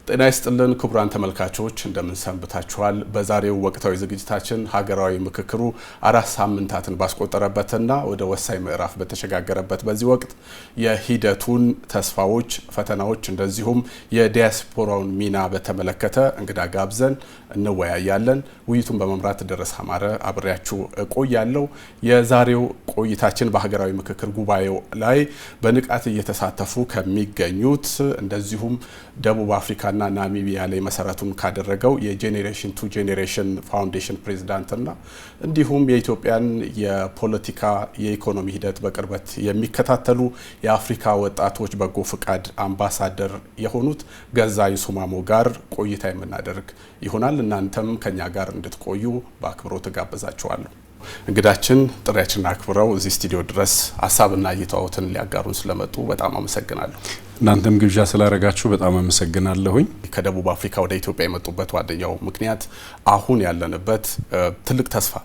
ጤና ይስጥልን ክቡራን ተመልካቾች እንደምን ሰንብታችኋል? በዛሬው ወቅታዊ ዝግጅታችን ሀገራዊ ምክክሩ 4 ሳምንታትን ባስቆጠረበትና ወደ ወሳኝ ምዕራፍ በተሸጋገረበት በዚህ ወቅት የሂደቱን ተስፋዎች፣ ፈተናዎች እንደዚሁም የዲያስፖራውን ሚና በተመለከተ እንግዳ ጋብዘን እንወያያለን። ውይይቱን በመምራት ደረሰ አማረ አብሬያችሁ እቆያለሁ። የዛሬው ቆይታችን በሀገራዊ ምክክር ጉባኤው ላይ በንቃት እየተሳተፉ ከሚገኙት እንደዚሁም ደቡብ አፍሪካና ናሚቢያ ላይ መሰረቱን ካደረገው የጄኔሬሽን ቱ ጄኔሬሽን ፋውንዴሽን ፕሬዝዳንትና እንዲሁም የኢትዮጵያን የፖለቲካ የኢኮኖሚ ሂደት በቅርበት የሚከታተሉ የአፍሪካ ወጣቶች በጎ ፍቃድ አምባሳደር የሆኑት ገዛኢ ሱማሞ ጋር ቆይታ የምናደርግ ይሆናል። እናንተም ከኛ ጋር እንድትቆዩ በአክብሮት ጋብዛችኋለሁ። እንግዳችን ጥሪያችንን አክብረው እዚህ ስቱዲዮ ድረስ ሀሳብና እይታዎትን ሊያጋሩን ስለመጡ በጣም አመሰግናለሁ። እናንተም ግብዣ ስላደረጋችሁ በጣም አመሰግናለሁኝ። ከደቡብ አፍሪካ ወደ ኢትዮጵያ የመጡበት ዋነኛው ምክንያት አሁን ያለንበት ትልቅ ተስፋ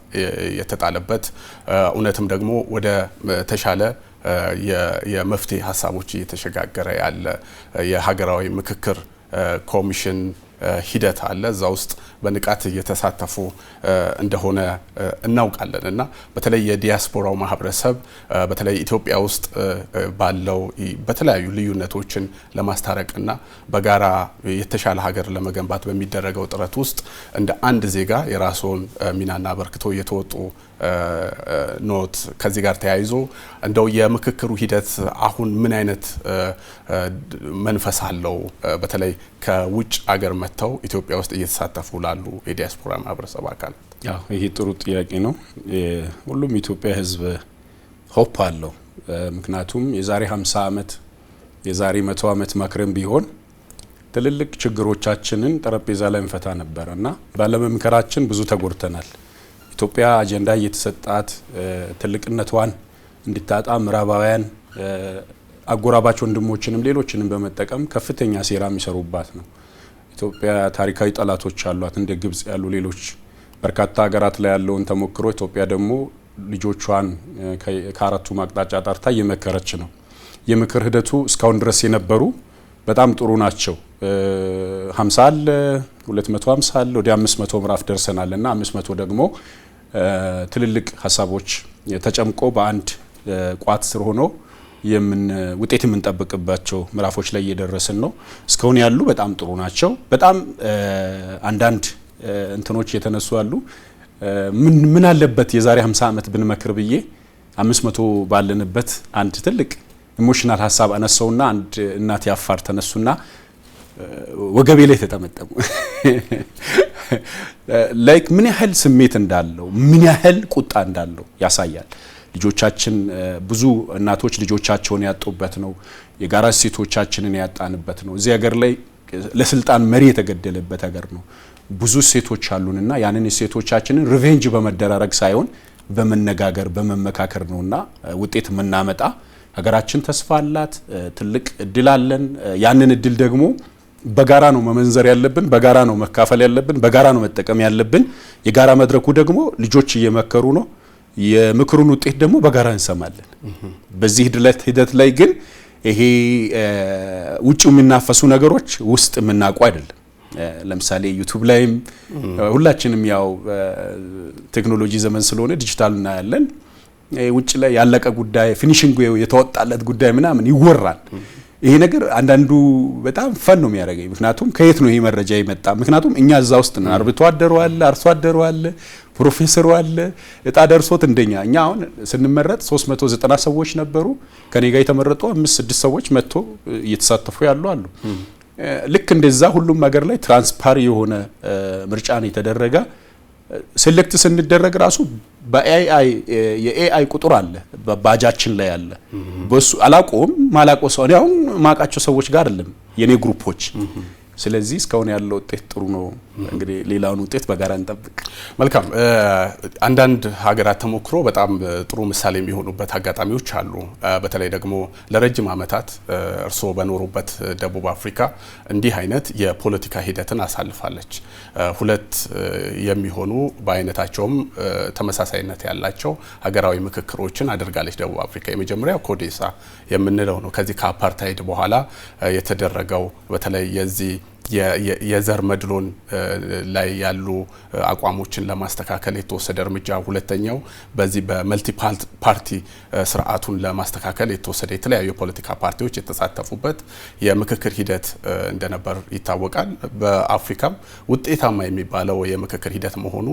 የተጣለበት እውነትም ደግሞ ወደ ተሻለ የመፍትሄ ሀሳቦች እየተሸጋገረ ያለ የሀገራዊ ምክክር ኮሚሽን ሂደት አለ። እዛ ውስጥ በንቃት እየተሳተፉ እንደሆነ እናውቃለን እና በተለይ የዲያስፖራው ማህበረሰብ በተለይ ኢትዮጵያ ውስጥ ባለው በተለያዩ ልዩነቶችን ለማስታረቅና በጋራ የተሻለ ሀገር ለመገንባት በሚደረገው ጥረት ውስጥ እንደ አንድ ዜጋ የራስዎን ሚናና አበርክቶ እየተወጡ ኖት። ከዚህ ጋር ተያይዞ እንደው የምክክሩ ሂደት አሁን ምን አይነት መንፈስ አለው? በተለይ ከውጭ አገር መጥተው ኢትዮጵያ ውስጥ እየተሳተፉ ላሉ የዲያስፖራ ማህበረሰብ አካላት። ይሄ ጥሩ ጥያቄ ነው። ሁሉም ኢትዮጵያ ሕዝብ ሆፕ አለው። ምክንያቱም የዛሬ 50 ዓመት የዛሬ 100 ዓመት መክረም ቢሆን ትልልቅ ችግሮቻችንን ጠረጴዛ ላይ እንፈታ ነበርና ባለመምከራችን ብዙ ተጎድተናል። ኢትዮጵያ አጀንዳ እየተሰጣት ትልቅነቷን እንድታጣ ምዕራባውያን አጎራባች ወንድሞችንም ሌሎችንም በመጠቀም ከፍተኛ ሴራ የሚሰሩባት ነው። ኢትዮጵያ ታሪካዊ ጠላቶች አሏት እንደ ግብጽ ያሉ ሌሎች በርካታ ሀገራት ላይ ያለውን ተሞክሮ ኢትዮጵያ ደግሞ ልጆቿን ከአራቱ አቅጣጫ ጠርታ እየመከረች ነው። የምክር ሂደቱ እስካሁን ድረስ የነበሩ በጣም ጥሩ ናቸው። 50 አለ 250 አለ ወደ 500 ምዕራፍ ደርሰናልና 500 ደግሞ ትልልቅ ሀሳቦች ተጨምቆ በአንድ ቋት ስር ሆኖ ውጤት የምንጠብቅባቸው ምዕራፎች ላይ እየደረስን ነው። እስካሁን ያሉ በጣም ጥሩ ናቸው። በጣም አንዳንድ እንትኖች የተነሱ አሉ። ምን አለበት የዛሬ 50 ዓመት ብንመክር ብዬ 500 ባለንበት አንድ ትልቅ ኢሞሽናል ሀሳብ አነሳውና አንድ እናት ያፋር ተነሱና ወገቤ ላይ ተጠመጠሙ። ላይክ ምን ያህል ስሜት እንዳለው ምን ያህል ቁጣ እንዳለው ያሳያል። ልጆቻችን ብዙ እናቶች ልጆቻቸውን ያጡበት ነው። የጋራ ሴቶቻችንን ያጣንበት ነው። እዚህ ሀገር ላይ ለስልጣን መሪ የተገደለበት ሀገር ነው። ብዙ ሴቶች አሉንና ያንን ሴቶቻችንን ሪቬንጅ በመደራረግ ሳይሆን በመነጋገር በመመካከር ነውና ውጤት የምናመጣ ሀገራችን ተስፋ አላት። ትልቅ እድል አለን። ያንን እድል ደግሞ በጋራ ነው መመንዘር ያለብን፣ በጋራ ነው መካፈል ያለብን፣ በጋራ ነው መጠቀም ያለብን። የጋራ መድረኩ ደግሞ ልጆች እየመከሩ ነው። የምክሩን ውጤት ደግሞ በጋራ እንሰማለን። በዚህ ሂደት ላይ ግን ይሄ ውጭ የሚናፈሱ ነገሮች ውስጥ የምናውቁ አይደለም። ለምሳሌ ዩቲዩብ ላይም ሁላችንም ያው ቴክኖሎጂ ዘመን ስለሆነ ዲጂታል እናያለን። ውጭ ላይ ያለቀ ጉዳይ ፊኒሺንግ የተወጣለት ጉዳይ ምናምን ይወራል። ይሄ ነገር አንዳንዱ በጣም ፈን ነው የሚያደርገኝ። ምክንያቱም ከየት ነው ይሄ መረጃ የመጣ? ምክንያቱም እኛ እዛ ውስጥ ነው። አርብቶ አደሩ አለ፣ አርሶ አደሩ አለ፣ ፕሮፌሰሩ አለ። እጣ ደርሶት እንደኛ እኛ አሁን ስንመረጥ 390 ሰዎች ነበሩ። ከኔ ጋር የተመረጡ 5-6 ሰዎች መጥቶ እየተሳተፉ ያሉ አሉ። ልክ እንደዛ ሁሉም ነገር ላይ ትራንስፓሪ የሆነ ምርጫ ነው የተደረገ። ሴሌክት ስንደረግ ራሱ በኤአይ የኤአይ ቁጥር አለ በባጃችን ላይ አለ። በሱ አላቆም ማላቆ ሰው ነው ማቃቸው ሰዎች ጋር አይደለም የኔ ግሩፖች። ስለዚህ እስካሁን ያለው ውጤት ጥሩ ነው። እንግዲህ ሌላውን ውጤት በጋራ እንጠብቅ። መልካም። አንዳንድ ሀገራት ተሞክሮ በጣም ጥሩ ምሳሌ የሚሆኑበት አጋጣሚዎች አሉ። በተለይ ደግሞ ለረጅም ዓመታት እርስዎ በኖሩበት ደቡብ አፍሪካ እንዲህ አይነት የፖለቲካ ሂደትን አሳልፋለች። ሁለት የሚሆኑ በአይነታቸውም ተመሳሳይነት ያላቸው ሀገራዊ ምክክሮችን አድርጋለች ደቡብ አፍሪካ። የመጀመሪያው ኮዴሳ የምንለው ነው። ከዚህ ከአፓርታይድ በኋላ የተደረገው በተለይ የዚህ የዘር መድሎን ላይ ያሉ አቋሞችን ለማስተካከል የተወሰደ እርምጃ፣ ሁለተኛው በዚህ በመልቲ ፓርቲ ስርዓቱን ለማስተካከል የተወሰደ የተለያዩ የፖለቲካ ፓርቲዎች የተሳተፉበት የምክክር ሂደት እንደነበር ይታወቃል። በአፍሪካም ውጤታማ የሚባለው የምክክር ሂደት መሆኑ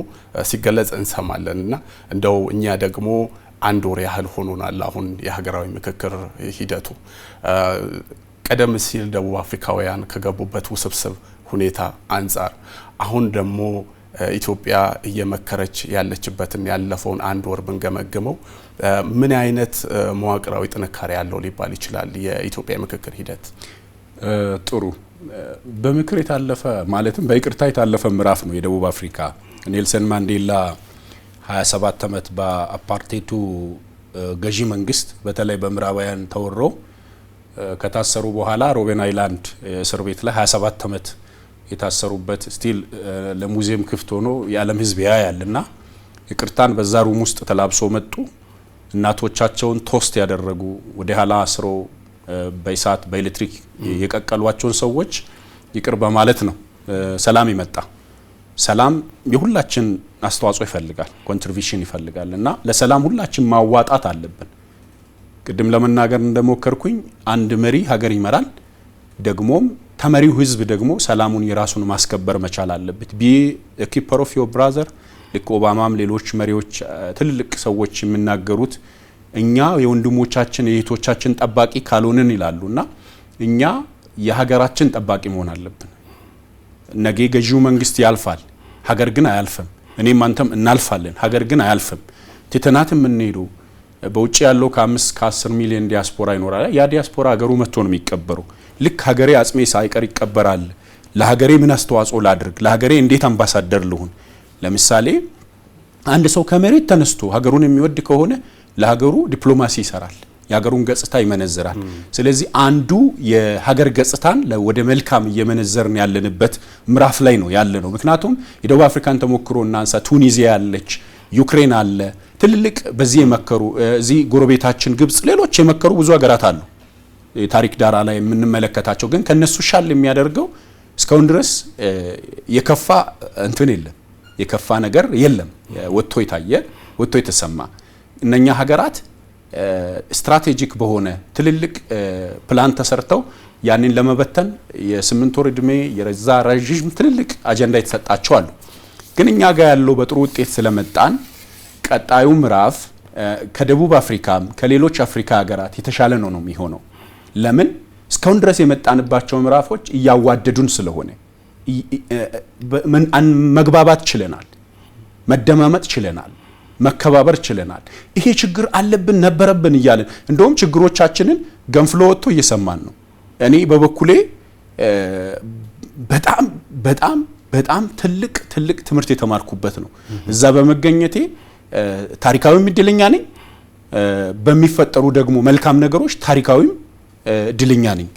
ሲገለጽ እንሰማለን እና እንደው እኛ ደግሞ አንድ ወር ያህል ሆኖናል አሁን የሀገራዊ ምክክር ሂደቱ ቀደም ሲል ደቡብ አፍሪካውያን ከገቡበት ውስብስብ ሁኔታ አንጻር አሁን ደግሞ ኢትዮጵያ እየመከረች ያለችበትን ያለፈውን አንድ ወር ብንገመግመው ምን አይነት መዋቅራዊ ጥንካሬ ያለው ሊባል ይችላል የኢትዮጵያ ምክክር ሂደት? ጥሩ በምክር የታለፈ ማለትም በይቅርታ የታለፈ ምዕራፍ ነው የደቡብ አፍሪካ። ኔልሰን ማንዴላ 27 ዓመት በአፓርቴቱ ገዢ መንግስት በተለይ በምዕራባውያን ተወሮ ከታሰሩ በኋላ ሮቤን አይላንድ እስር ቤት ላይ 27 ዓመት የታሰሩበት ስቲል ለሙዚየም ክፍት ሆኖ የዓለም ሕዝብ ያያልና ይቅርታን በዛ ሩም ውስጥ ተላብሶ መጡ። እናቶቻቸውን ቶስት ያደረጉ ወደ ኋላ አስሮ በእሳት በኤሌክትሪክ የቀቀሏቸውን ሰዎች ይቅር በማለት ነው ሰላም ይመጣ። ሰላም የሁላችን አስተዋጽኦ ይፈልጋል፣ ኮንትሪቢዩሽን ይፈልጋል እና ለሰላም ሁላችን ማዋጣት አለብን። ቅድም ለመናገር እንደሞከርኩኝ አንድ መሪ ሀገር ይመራል፣ ደግሞም ተመሪው ህዝብ ደግሞ ሰላሙን የራሱን ማስከበር መቻል አለበት። ቢ ኪፐር ኦፍ ዮር ብራዘር ልክ ኦባማም ሌሎች መሪዎች ትልልቅ ሰዎች የሚናገሩት እኛ የወንድሞቻችን የእህቶቻችን ጠባቂ ካልሆንን ይላሉና እኛ የሀገራችን ጠባቂ መሆን አለብን። ነገ ገዢው መንግስት ያልፋል፣ ሀገር ግን አያልፍም። እኔም አንተም እናልፋለን፣ ሀገር ግን አያልፍም። ትተናት የምንሄዱ በውጭ ያለው ከ5 ከ10 ሚሊዮን ዲያስፖራ ይኖራል። ያ ዲያስፖራ ሀገሩ መጥቶ ነው የሚቀበረው። ልክ ሀገሬ አጽሜ ሳይቀር ይቀበራል። ለሀገሬ ምን አስተዋጽኦ ላድርግ? ለሀገሬ እንዴት አምባሳደር ልሁን? ለምሳሌ አንድ ሰው ከመሬት ተነስቶ ሀገሩን የሚወድ ከሆነ ለሀገሩ ዲፕሎማሲ ይሰራል፣ የሀገሩን ገጽታ ይመነዝራል። ስለዚህ አንዱ የሀገር ገጽታን ወደ መልካም እየመነዘርን ያለንበት ምዕራፍ ላይ ነው ያለ ነው። ምክንያቱም የደቡብ አፍሪካን ተሞክሮ እናንሳ። ቱኒዚያ ያለች፣ ዩክሬን አለ፣ ትልልቅ በዚህ የመከሩ እዚህ ጎረቤታችን ግብጽ፣ ሌሎች የመከሩ ብዙ ሀገራት አሉ የታሪክ ዳራ ላይ የምንመለከታቸው። ግን ከነሱ ሻል የሚያደርገው እስካሁን ድረስ የከፋ እንትን የለም፣ የከፋ ነገር የለም ወጥቶ የታየ ወጥቶ የተሰማ። እነኛ ሀገራት ስትራቴጂክ በሆነ ትልልቅ ፕላን ተሰርተው ያንን ለመበተን የ8 ወር እድሜ የረዛ ረጅም ትልልቅ አጀንዳ የተሰጣቸው አሉ። ግን እኛ ጋር ያለው በጥሩ ውጤት ስለመጣን ቀጣዩ ምዕራፍ ከደቡብ አፍሪካም ከሌሎች አፍሪካ ሀገራት የተሻለ ነው የሚሆነው። ለምን? እስካሁን ድረስ የመጣንባቸው ምዕራፎች እያዋደዱን ስለሆነ መግባባት ችለናል፣ መደማመጥ ችለናል፣ መከባበር ችለናል። ይሄ ችግር አለብን ነበረብን እያለን እንደውም ችግሮቻችንን ገንፍሎ ወጥቶ እየሰማን ነው። እኔ በበኩሌ በጣም በጣም በጣም ትልቅ ትምህርት የተማርኩበት ነው። እዛ በመገኘቴ ታሪካዊም እድለኛ ነኝ። በሚፈጠሩ ደግሞ መልካም ነገሮች ታሪካዊም እድለኛ ነኝ።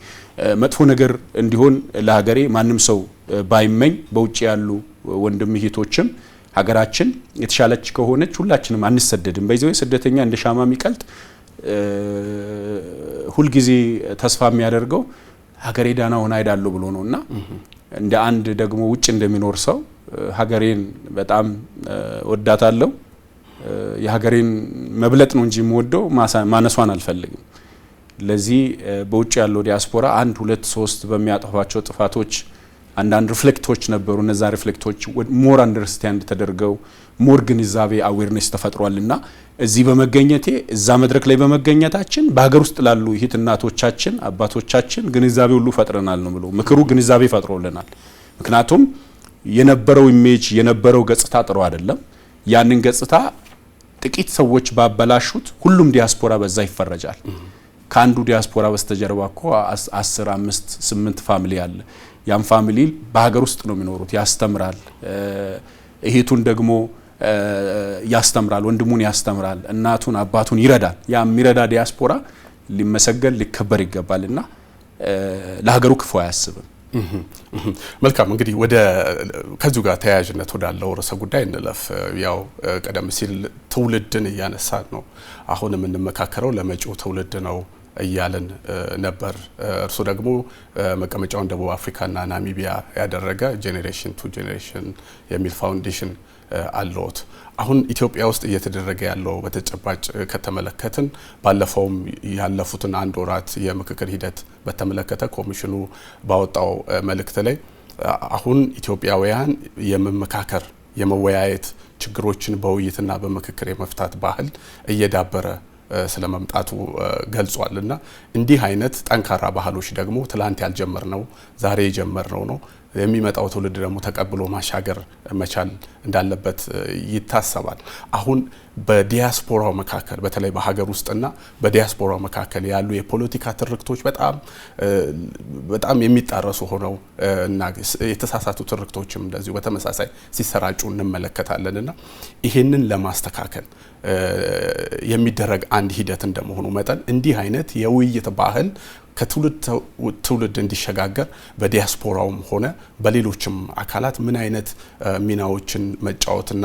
መጥፎ ነገር እንዲሆን ለሀገሬ ማንም ሰው ባይመኝ በውጭ ያሉ ወንድም እህቶችም ሀገራችን የተሻለች ከሆነች ሁላችንም አንሰደድም። በዚህ ስደተኛ እንደ ሻማ የሚቀልጥ ሁልጊዜ ተስፋ የሚያደርገው ሀገሬ ዳና ሆና ሄዳለሁ ብሎ ነውና እንደ አንድ ደግሞ ውጭ እንደሚኖር ሰው ሀገሬን በጣም ወዳታለሁ። የሀገሬን መብለጥ ነው እንጂ የምወደው ማነሷን አልፈልግም። ለዚህ በውጭ ያለው ዲያስፖራ 1 2 3 በሚያጠፋቸው ጥፋቶች አንዳንድ ሪፍሌክቶች ነበሩ። እነዛ ሪፍሌክቶች ሞር አንደርስታንድ ተደርገው ሞር ግንዛቤ አዌርነስ ተፈጥሯልና እዚህ በመገኘቴ እዛ መድረክ ላይ በመገኘታችን በሀገር ውስጥ ላሉ እህት እናቶቻችን አባቶቻችን ግንዛቤ ሁሉ ፈጥረናል ነው ብሎ ምክሩ ግንዛቤ ፈጥሮልናል። ምክንያቱም የነበረው ኢሜጅ የነበረው ገጽታ ጥሩ አይደለም። ያንን ገጽታ ጥቂት ሰዎች ባበላሹት ሁሉም ዲያስፖራ በዛ ይፈረጃል። ከአንዱ ዲያስፖራ በስተጀርባ እኮ 10 5 8 ፋሚሊ አለ። ያም ፋሚሊ በሀገር ውስጥ ነው የሚኖሩት። ያስተምራል፣ እህቱን ደግሞ ያስተምራል፣ ወንድሙን ያስተምራል፣ እናቱን አባቱን ይረዳል። ያ የሚረዳ ዲያስፖራ ሊመሰገን ሊከበር ይገባልና ለሀገሩ ክፉ አያስብም። መልካም እንግዲህ ወደ ከዚሁ ጋር ተያያዥነት ወዳለው ርዕሰ ጉዳይ እንለፍ። ያው ቀደም ሲል ትውልድን እያነሳን ነው። አሁን የምንመካከረው ለመጪው ትውልድ ነው እያለን ነበር። እርሱ ደግሞ መቀመጫውን ደቡብ አፍሪካና ናሚቢያ ያደረገ ጄኔሬሽን ቱ ጄኔሬሽን የሚል ፋውንዴሽን አለዎት። አሁን ኢትዮጵያ ውስጥ እየተደረገ ያለው በተጨባጭ ከተመለከትን ባለፈውም ያለፉትን 1 ወራት የምክክር ሂደት በተመለከተ ኮሚሽኑ ባወጣው መልእክት ላይ አሁን ኢትዮጵያውያን የመመካከር የመወያየት ችግሮችን በውይይትና በምክክር የመፍታት ባህል እየዳበረ ስለመምጣቱ ገልጿልና እንዲህ አይነት ጠንካራ ባህሎች ደግሞ ትላንት ያልጀመርነው ዛሬ የጀመርነው ነው። የሚመጣው ትውልድ ደግሞ ተቀብሎ ማሻገር መቻል እንዳለበት ይታሰባል። አሁን በዲያስፖራው መካከል በተለይ በሀገር ውስጥና በዲያስፖራው መካከል ያሉ የፖለቲካ ትርክቶች በጣም የሚጣረሱ ሆነው እና የተሳሳቱ ትርክቶችም እንደዚሁ በተመሳሳይ ሲሰራጩ እንመለከታለንና ይሄንን ለማስተካከል የሚደረግ አንድ ሂደት እንደመሆኑ መጠን እንዲህ አይነት የውይይት ባህል ከትውልድ ትውልድ እንዲሸጋገር በዲያስፖራውም ሆነ በሌሎችም አካላት ምን አይነት ሚናዎችን መጫወትና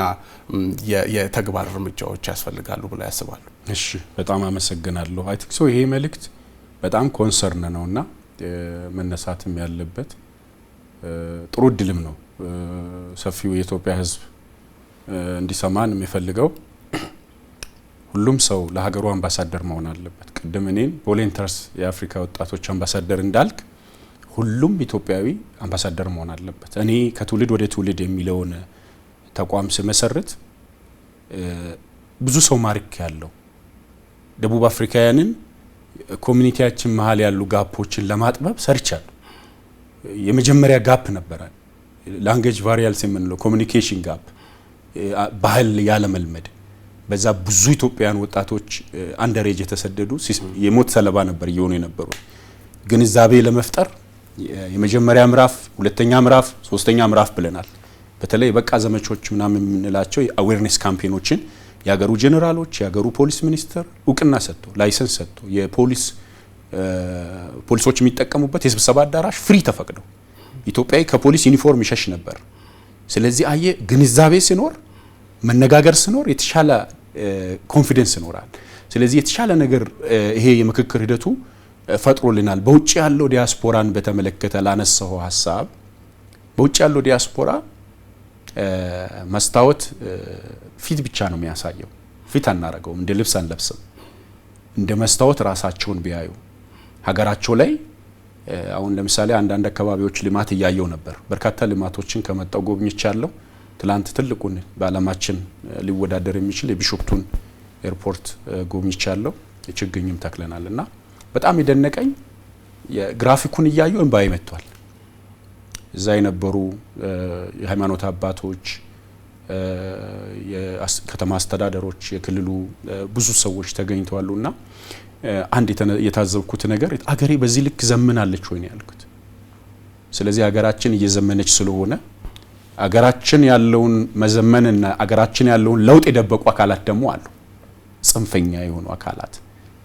የተግባር እርምጃዎች ያስፈልጋሉ ብለው ያስባሉ? እሺ፣ በጣም አመሰግናለሁ። አይ ቲንክ ሶ ይሄ መልእክት በጣም ኮንሰርን ነውና መነሳትም ያለበት ጥሩ እድልም ነው። ሰፊው የኢትዮጵያ ሕዝብ እንዲሰማን የሚፈልገው ሁሉም ሰው ለሀገሩ አምባሳደር መሆን አለበት። ቅድም እኔን ቮለንተርስ የአፍሪካ ወጣቶች አምባሳደር እንዳልክ ሁሉም ኢትዮጵያዊ አምባሳደር መሆን አለበት። እኔ ከትውልድ ወደ ትውልድ የሚለውን ተቋም ስመሰርት ብዙ ሰው ማርክ ያለው ደቡብ አፍሪካውያንን ኮሚኒቲያችን መሀል ያሉ ጋፖችን ለማጥበብ ሰርቻለሁ። የመጀመሪያ ጋፕ ነበረ ላንጉዌጅ ቫሪያልስ የምንለው ኮሚኒኬሽን ጋፕ፣ ባህል ያለመልመድ። በዛ ብዙ ኢትዮጵያውያን ወጣቶች አንደሬጅ የተሰደዱ የሞት ሰለባ ነበር እየሆኑ የነበሩ። ግንዛቤ ለመፍጠር የመጀመሪያ ምዕራፍ፣ ሁለተኛ ምዕራፍ፣ ሶስተኛ ምዕራፍ ብለናል። በተለይ በቃ ዘመቾች ምናምን የምንላቸው የአዌርነስ ካምፔኖችን የሀገሩ ጄኔራሎች፣ የሀገሩ ፖሊስ ሚኒስተር እውቅና ሰጥቶ ላይሰንስ ሰጥቶ ፖሊሶች የሚጠቀሙበት የስብሰባ አዳራሽ ፍሪ ተፈቅደው ኢትዮጵያዊ ከፖሊስ ዩኒፎርም ይሸሽ ነበር። ስለዚህ አየ ግንዛቤ ሲኖር መነጋገር ሲኖር የተሻለ ኮንፊደንስ ይኖራል። ስለዚህ የተሻለ ነገር ይሄ የምክክር ሂደቱ ፈጥሮልናል። በውጭ ያለው ዲያስፖራን በተመለከተ ላነሳው ሐሳብ በውጭ ያለው ዲያስፖራ መስታወት ፊት ብቻ ነው የሚያሳየው። ፊት አናረገውም፣ እንደ ልብስ አንለብስም። እንደ መስታወት ራሳቸውን ቢያዩ ሀገራቸው ላይ አሁን ለምሳሌ አንዳንድ አካባቢዎች ልማት እያየው ነበር። በርካታ ልማቶችን ከመጣው ጎብኝቻለሁ። ትላንት ትልቁን በዓለማችን ሊወዳደር የሚችል የቢሾፍቱን ኤርፖርት ጎብኝቻለሁ። የችግኝም ተክለናልና በጣም የደነቀኝ የግራፊኩን እያዩ እንባይ መጥቷል። እዛ የነበሩ የሃይማኖት አባቶች፣ የከተማ አስተዳደሮች፣ የክልሉ ብዙ ሰዎች ተገኝተዋሉና አንድ የታዘብኩት ነገር አገሬ በዚህ ልክ ዘምናለች ወይ ነው ያልኩት። ስለዚህ ሀገራችን እየዘመነች ስለሆነ አገራችን ያለውን መዘመንና አገራችን ያለውን ለውጥ የደበቁ አካላት ደግሞ አሉ። ጽንፈኛ የሆኑ አካላት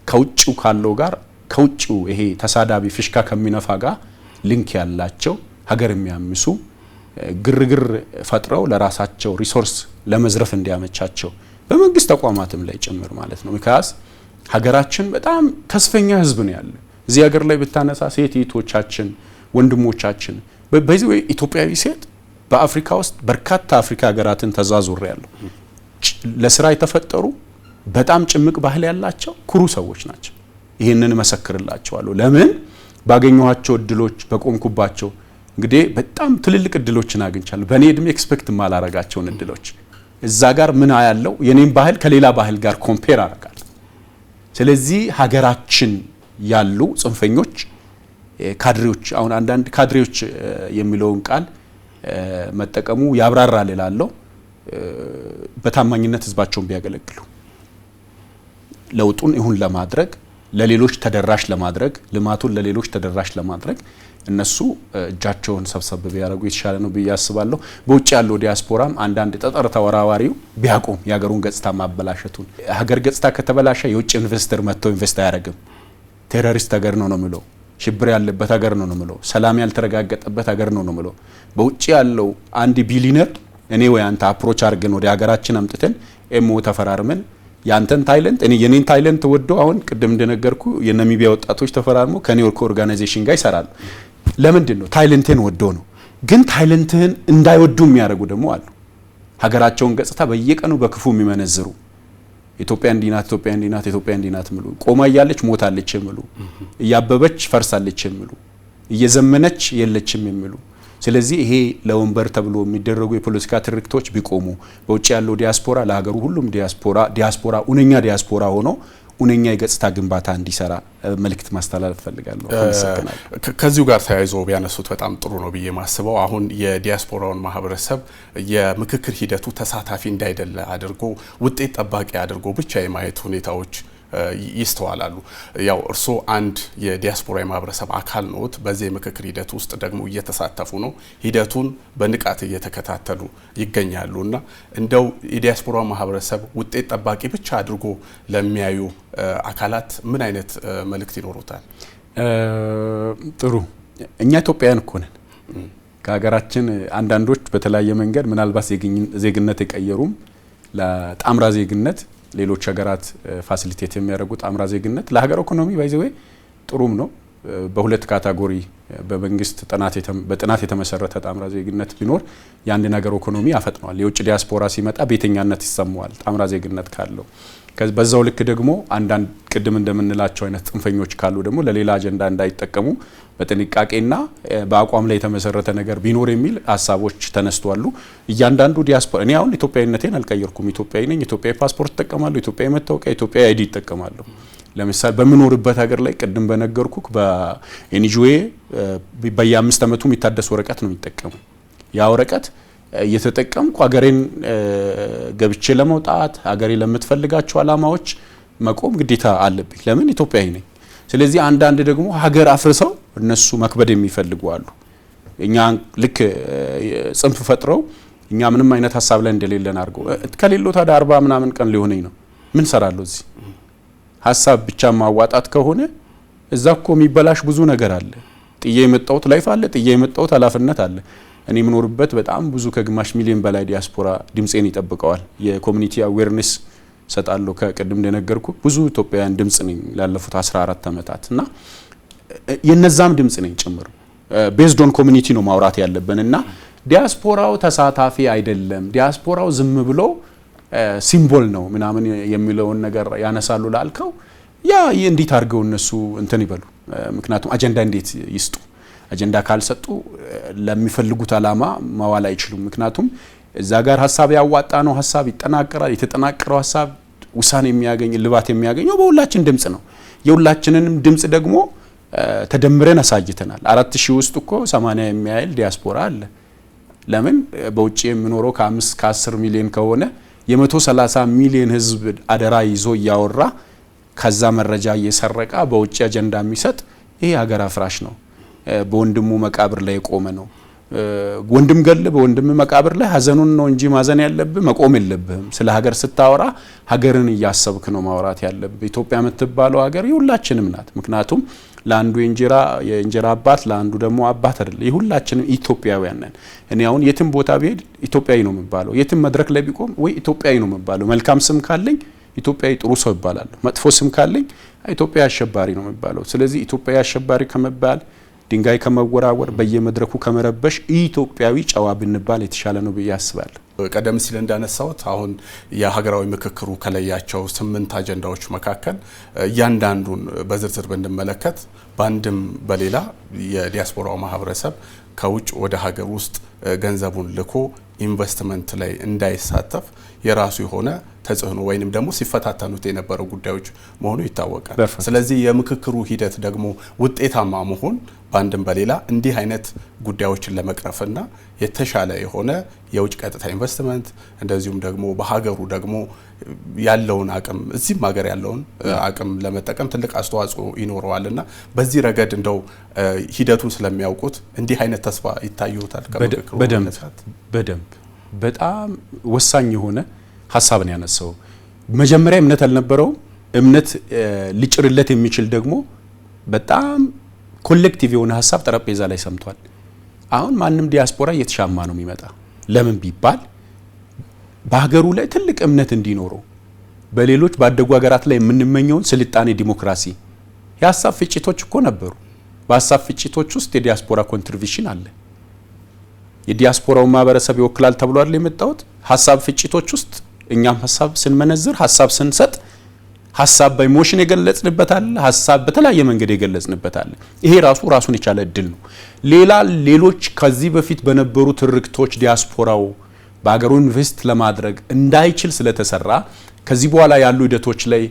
ከውጭው ካለው ጋር ከውጭው ይሄ ተሳዳቢ ፍሽካ ከሚነፋ ጋር ሊንክ ያላቸው ሀገር የሚያምሱ ግርግር ፈጥረው ለራሳቸው ሪሶርስ ለመዝረፍ እንዲያመቻቸው በመንግስት ተቋማትም ላይ ጭምር ማለት ነው። ምክንያት ሀገራችን በጣም ተስፈኛ ህዝብ ነው ያለ። እዚህ ሀገር ላይ ብታነሳ ሴት እህቶቻችን፣ ወንድሞቻችን በዚህ ወይ ኢትዮጵያዊ ሴት በአፍሪካ ውስጥ በርካታ አፍሪካ ሀገራትን ተዛዙር ያለው ለስራ የተፈጠሩ በጣም ጭምቅ ባህል ያላቸው ኩሩ ሰዎች ናቸው። ይሄንን መሰክርላቸዋለሁ። ለምን ባገኘኋቸው እድሎች በቆምኩባቸው እንግዲህ በጣም ትልልቅ እድሎችን አግኝቻለሁ። በኔ እድሜ ኤክስፔክት ማላረጋቸውን እድሎች እዛ ጋር ምን ያለው የኔን ባህል ከሌላ ባህል ጋር ኮምፔር አረጋለሁ። ስለዚህ ሀገራችን ያሉ ጽንፈኞች ካድሬዎች፣ አሁን አንዳንድ ካድሬዎች የሚለውን ቃል መጠቀሙ ያብራራል ይላለው። በታማኝነት ህዝባቸውን ቢያገለግሉ ለውጡን ይሁን ለማድረግ ለሌሎች ተደራሽ ለማድረግ ልማቱን ለሌሎች ተደራሽ ለማድረግ እነሱ እጃቸውን ሰብሰብ ቢያደርጉ የተሻለ ነው ብዬ አስባለሁ። በውጭ ያለው ዲያስፖራም አንዳንድ ጠጠር ተወራዋሪው ቢያቆም የሀገሩን ገጽታ ማበላሸቱን። ሀገር ገጽታ ከተበላሸ የውጭ ኢንቨስተር መጥቶ ኢንቨስት አያደርግም። ቴሮሪስት ሀገር ነው የሚለው፣ ሽብር ያለበት ሀገር ነው የሚለው፣ ሰላም ያልተረጋገጠበት ሀገር ነው የሚለው። በውጭ ያለው አንድ ቢሊነር እኔ ወይ አንተ አፕሮች አድርገን ወደ ሀገራችን አምጥተን ኤምኦ ተፈራርመን ያንተን ታይለንት እኔ የኔን ታይለንት ወዶ አሁን ቅድም እንደነገርኩ የናሚቢያ ወጣቶች ተፈራርሞ ከኒውዮርክ ኦርጋናይዜሽን ጋር ይሰራሉ። ለምንድን ነው? ታይለንትን ወዶ ነው። ግን ታይለንትህን እንዳይወዱ የሚያደርጉ ደግሞ አሉ። ሀገራቸውን ገጽታ በየቀኑ በክፉ የሚመነዝሩ ኢትዮጵያ እንዲናት ኢትዮጵያ እንዲናት ኢትዮጵያ እንዲናት ምሉ ቆማ እያለች ሞታለች የሚሉ እያበበች ፈርሳለች የሚሉ እየዘመነች የለችም የሚሉ ስለዚህ ይሄ ለወንበር ተብሎ የሚደረጉ የፖለቲካ ትርክቶች ቢቆሙ በውጭ ያለው ዲያስፖራ ለሀገሩ ሁሉም ዲያስፖራ ኡነኛ ዲያስፖራ ሆኖ ኡነኛ የገጽታ ግንባታ እንዲሰራ መልእክት ማስተላለፍ ፈልጋለሁ። ከዚሁ ጋር ተያይዞ ቢያነሱት በጣም ጥሩ ነው ብዬ ማስበው አሁን የዲያስፖራውን ማህበረሰብ የምክክር ሂደቱ ተሳታፊ እንዳይደለ አድርጎ ውጤት ጠባቂ አድርጎ ብቻ የማየት ሁኔታዎች ይስተዋላሉ። ያው እርሶ አንድ የዲያስፖራ የማህበረሰብ አካል ነዎት። በዚህ የምክክር ሂደት ውስጥ ደግሞ እየተሳተፉ ነው። ሂደቱን በንቃት እየተከታተሉ ይገኛሉና እንደው የዲያስፖራ ማህበረሰብ ውጤት ጠባቂ ብቻ አድርጎ ለሚያዩ አካላት ምን አይነት መልእክት ይኖሩታል? ጥሩ እኛ ኢትዮጵያውያን እኮ ነን። ከሀገራችን አንዳንዶች በተለያየ መንገድ ምናልባት ዜግነት የቀየሩም ለጣምራ ዜግነት ሌሎች ሀገራት ፋሲሊቴት የሚያደርጉት ጣምራ ዜግነት ለሀገር ኢኮኖሚ ባይዘዌ ጥሩም ነው። በሁለት ካታጎሪ በመንግስት በጥናት የተመሰረተ ጣምራ ዜግነት ቢኖር የአንድ ነገር ኢኮኖሚ ያፈጥነዋል። የውጭ ዲያስፖራ ሲመጣ ቤተኛነት ይሰማዋል ጣምራ ዜግነት ካለው። በዛው ልክ ደግሞ አንዳንድ ቅድም እንደምንላቸው አይነት ጽንፈኞች ካሉ ደግሞ ለሌላ አጀንዳ እንዳይጠቀሙ በጥንቃቄና በአቋም ላይ የተመሰረተ ነገር ቢኖር የሚል ሀሳቦች ተነስተዋሉ። እያንዳንዱ ዲያስፖራ እኔ አሁን ኢትዮጵያዊነቴን አልቀየርኩም። ኢትዮጵያዊ ነኝ። ኢትዮጵያዊ ፓስፖርት እጠቀማለሁ። ኢትዮጵያዊ መታወቂያ፣ ኢትዮጵያዊ አይዲ እጠቀማለሁ። ለምሳሌ በምኖርበት ሀገር ላይ ቅድም በነገርኩ በኤንጂኦ በየ5 ዓመቱ የሚታደስ ወረቀት ነው የሚጠቀሙ። ያ ወረቀት እየተጠቀምኩ ሀገሬን ገብቼ ለመውጣት ሀገሬ ለምትፈልጋቸው አላማዎች መቆም ግዴታ አለብኝ። ለምን? ኢትዮጵያዊ ነኝ። ስለዚህ አንዳንድ ደግሞ ሀገር አፍርሰው እነሱ መክበድ የሚፈልጉ አሉ። እኛ ልክ ጽንፍ ፈጥረው እኛ ምንም አይነት ሀሳብ ላይ እንደሌለን አድርገው ከሌለው ታዲያ 40 ምናምን ቀን ሊሆነኝ ነው ምን ሰራለሁ እዚህ? ሀሳብ ብቻ ማዋጣት ከሆነ እዛ እኮ የሚበላሽ ብዙ ነገር አለ። ጥዬ የመጣሁት ላይፍ አለ። ጥዬ የመጣሁት ኃላፊነት አለ። እኔ የምኖርበት በጣም ብዙ ከግማሽ ሚሊዮን በላይ ዲያስፖራ ድምጼን ይጠብቀዋል። የኮሚኒቲ አዌርነስ ሰጣለሁ። ከቅድም እንደነገርኩ ብዙ ኢትዮጵያውያን ድምጽ ነኝ ላለፉት 14 ዓመታት እና የነዛም ድምጽ ነኝ ጭምር። ቤዝድ ኦን ኮሚኒቲ ነው ማውራት ያለብን እና ዲያስፖራው ተሳታፊ አይደለም፣ ዲያስፖራው ዝም ብሎ ሲምቦል ነው ምናምን የሚለውን ነገር ያነሳሉ ላልከው ያ እንዴት አድርገው እነሱ እንትን ይበሉ። ምክንያቱም አጀንዳ እንዴት ይስጡ? አጀንዳ ካልሰጡ ለሚፈልጉት አላማ ማዋል አይችሉም። ምክንያቱም እዛ ጋር ሀሳብ ያዋጣ ነው ሀሳብ ይጠናቀራል። የተጠናቀረው ሀሳብ ውሳኔ የሚያገኝ ልባት የሚያገኘው በሁላችን ድምጽ ነው። የሁላችንንም ድምጽ ደግሞ ተደምረን አሳጅተናል። 4000 ውስጥ እኮ 80 የሚያህል ዲያስፖራ አለ። ለምን? በውጭ የሚኖረው ከ5 ከ10 ሚሊዮን ከሆነ የ130 ሚሊዮን ህዝብ አደራ ይዞ እያወራ ከዛ መረጃ እየሰረቀ በውጭ አጀንዳ የሚሰጥ ይሄ ሀገር አፍራሽ ነው። በወንድሙ መቃብር ላይ የቆመ ነው። ወንድም ገል በወንድም መቃብር ላይ ሀዘኑን ነው እንጂ ማዘን ያለብህ መቆም የለብህም። ስለ ሀገር ስታወራ ሀገርን እያሰብክ ነው ማውራት ያለብህ። ኢትዮጵያ የምትባለው ሀገር የሁላችንም ናት። ምክንያቱም ለአንዱ የእንጀራ አባት ለአንዱ ደግሞ አባት አይደል፣ የሁላችንም ኢትዮጵያውያን ነን። እኔ አሁን የትም ቦታ ብሄድ ኢትዮጵያዊ ነው የምባለው። የትም መድረክ ላይ ቢቆም ወይ ኢትዮጵያዊ ነው የምባለው። መልካም ስም ካለኝ ኢትዮጵያዊ ጥሩ ሰው ይባላለሁ። መጥፎ ስም ካለኝ ኢትዮጵያዊ አሸባሪ ነው የምባለው። ስለዚህ ኢትዮጵያዊ አሸባሪ ከመባል ድንጋይ ከመወራወር በየመድረኩ ከመረበሽ ኢትዮጵያዊ ጨዋ ብንባል የተሻለ ነው ብዬ አስባለሁ። ቀደም ሲል እንዳነሳሁት አሁን የሀገራዊ ምክክሩ ከለያቸው 8 አጀንዳዎች መካከል እያንዳንዱን በዝርዝር ብንመለከት በአንድም በሌላ የዲያስፖራው ማህበረሰብ ከውጭ ወደ ሀገር ውስጥ ገንዘቡን ልኮ ኢንቨስትመንት ላይ እንዳይሳተፍ የራሱ የሆነ ተጽዕኖ ወይንም ደግሞ ሲፈታተኑት የነበሩ ጉዳዮች መሆኑ ይታወቃል። ስለዚህ የምክክሩ ሂደት ደግሞ ውጤታማ መሆን በአንድም በሌላ እንዲህ አይነት ጉዳዮችን ለመቅረፍና የተሻለ የሆነ የውጭ ቀጥታ ኢንቨስትመንት እንደዚሁም ደግሞ በሀገሩ ደግሞ ያለውን አቅም እዚህም ሀገር ያለውን አቅም ለመጠቀም ትልቅ አስተዋጽኦ ይኖረዋልና በዚህ ረገድ እንደው ሂደቱን ስለሚያውቁት እንዲህ አይነት ተስፋ ይታዩታል? ከምክክሩ በደንብ በጣም ወሳኝ የሆነ ሀሳብን ያነሳው መጀመሪያ እምነት አልነበረውም። እምነት ሊጭርለት የሚችል ደግሞ በጣም ኮሌክቲቭ የሆነ ሀሳብ ጠረጴዛ ላይ ሰምቷል። አሁን ማንም ዲያስፖራ እየተሻማ ነው የሚመጣ። ለምን ቢባል በሀገሩ ላይ ትልቅ እምነት እንዲኖረው በሌሎች ባደጉ ሀገራት ላይ የምንመኘውን ስልጣኔ ዲሞክራሲ የሀሳብ ፍጭቶች እኮ ነበሩ። በሀሳብ ፍጭቶች ውስጥ የዲያስፖራ ኮንትሪቢዩሽን አለ። የዲያስፖራው ማህበረሰብ ይወክላል ተብሎ አይደል የመጣውት? ሀሳብ ፍጭቶች ውስጥ እኛም ሀሳብ ስንመነዝር ሀሳብ ስንሰጥ ሀሳብ በኢሞሽን የገለጽንበታል፣ ሀሳብ በተለያየ መንገድ የገለጽንበታል። ይሄ ራሱን የቻለ እድል ነው። ሌሎች ከዚህ በፊት በነበሩ ትርክቶች ዲያስፖራው በአገሩ ኢንቨስት ለማድረግ እንዳይችል ስለተሰራ ከዚህ በኋላ ያሉ ሂደቶች ላይ